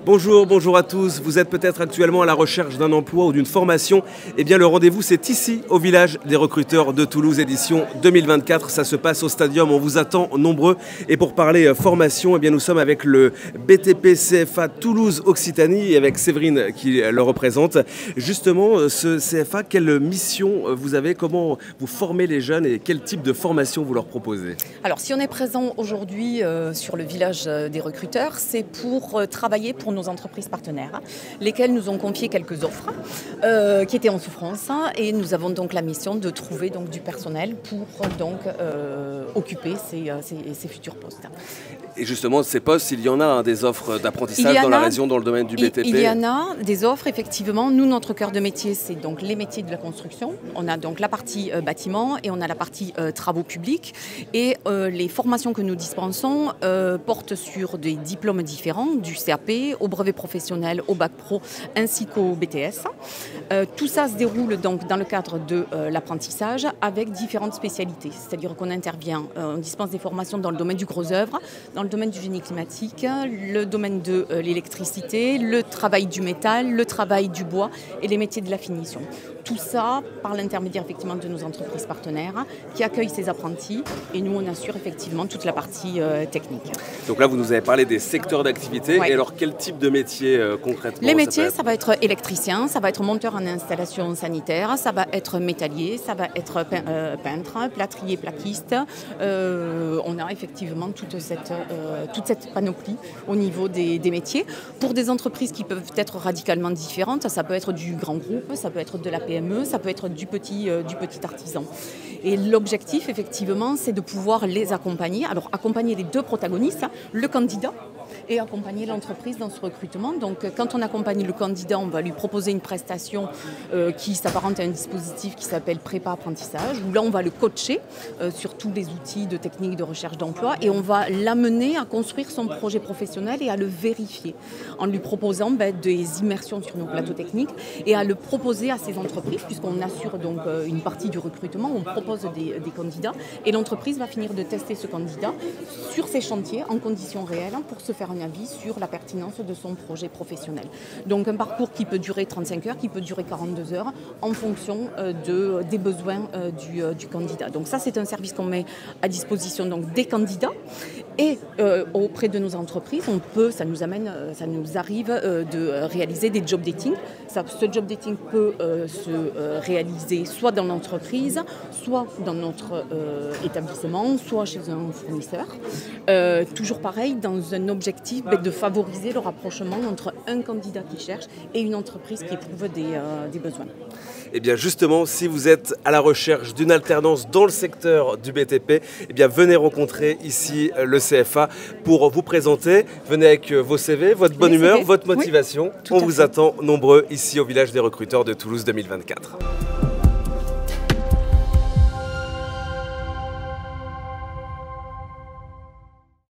Bonjour, bonjour à tous. Vous êtes peut-être actuellement à la recherche d'un emploi ou d'une formation. Eh bien, le rendez-vous, c'est ici, au village des recruteurs de Toulouse, édition 2024. Ça se passe au Stadium. On vous attend nombreux. Et pour parler formation, eh bien, nous sommes avec le BTP CFA Toulouse Occitanie et avec Séverine qui le représente. Justement, ce CFA, quelle mission vous avez? Comment vous formez les jeunes et quel type de formation vous leur proposez? Alors, si on est présent aujourd'hui sur le village des recruteurs, c'est pour travailler pour nos entreprises partenaires, lesquelles nous ont confié quelques offres qui étaient en souffrance, et nous avons donc la mission de trouver donc du personnel pour donc occuper ces futurs postes. Et justement, ces postes, il y en a des offres d'apprentissage dans la région, dans le domaine du BTP? Il y en a des offres, effectivement. Nous, notre cœur de métier, c'est donc les métiers de la construction. On a donc la partie bâtiment et on a la partie travaux publics. Et les formations que nous dispensons portent sur des diplômes différents, du CAP au brevet professionnel, au bac pro, ainsi qu'au BTS. Tout ça se déroule donc dans le cadre de l'apprentissage avec différentes spécialités. C'est-à-dire qu'on intervient, on dispense des formations dans le domaine du gros œuvre, dans le domaine du génie climatique, le domaine de l'électricité, le travail du métal, le travail du bois et les métiers de la finition. Tout ça par l'intermédiaire effectivement de nos entreprises partenaires qui accueillent ces apprentis, et nous on assure effectivement toute la partie technique. Donc là vous nous avez parlé des secteurs d'activité, ouais. Et alors quel type de métier concrètement? Les métiers, ça va être électricien, ça va être monteur en installation sanitaire, ça va être métallier, ça va être peintre, plâtrier, plaquiste. On a effectivement toute cette panoplie au niveau des métiers. Pour des entreprises qui peuvent être radicalement différentes, ça peut être du grand groupe, ça peut être de la PME, ça peut être du petit artisan. Et l'objectif, effectivement, c'est de pouvoir les accompagner. Alors, accompagner les deux protagonistes, le candidat, et accompagner l'entreprise dans ce recrutement. Donc, quand on accompagne le candidat, on va lui proposer une prestation qui s'apparente à un dispositif qui s'appelle prépa apprentissage, où là, on va le coacher sur tous les outils de technique de recherche d'emploi, et on va l'amener à construire son projet professionnel et à le vérifier en lui proposant des immersions sur nos plateaux techniques et à le proposer à ces entreprises, puisqu'on assure donc une partie du recrutement, on propose des candidats, et l'entreprise va finir de tester ce candidat sur ses chantiers en conditions réelles pour se faire un avis sur la pertinence de son projet professionnel. Donc un parcours qui peut durer 35 heures, qui peut durer 42 heures en fonction des besoins du candidat. Donc ça, c'est un service qu'on met à disposition donc, des candidats, et auprès de nos entreprises, ça nous arrive de réaliser des job dating. Ce job dating peut se réaliser soit dans l'entreprise, soit dans notre établissement, soit chez un fournisseur. Toujours pareil, dans un objectif de favoriser le rapprochement entre un candidat qui cherche et une entreprise qui éprouve des besoins. Et bien justement, si vous êtes à la recherche d'une alternance dans le secteur du BTP, eh bien venez rencontrer ici le CFA pour vous présenter. Venez avec vos CV, votre bonne humeur, votre motivation. Oui, on vous attend nombreux ici au village des recruteurs de Toulouse 2024.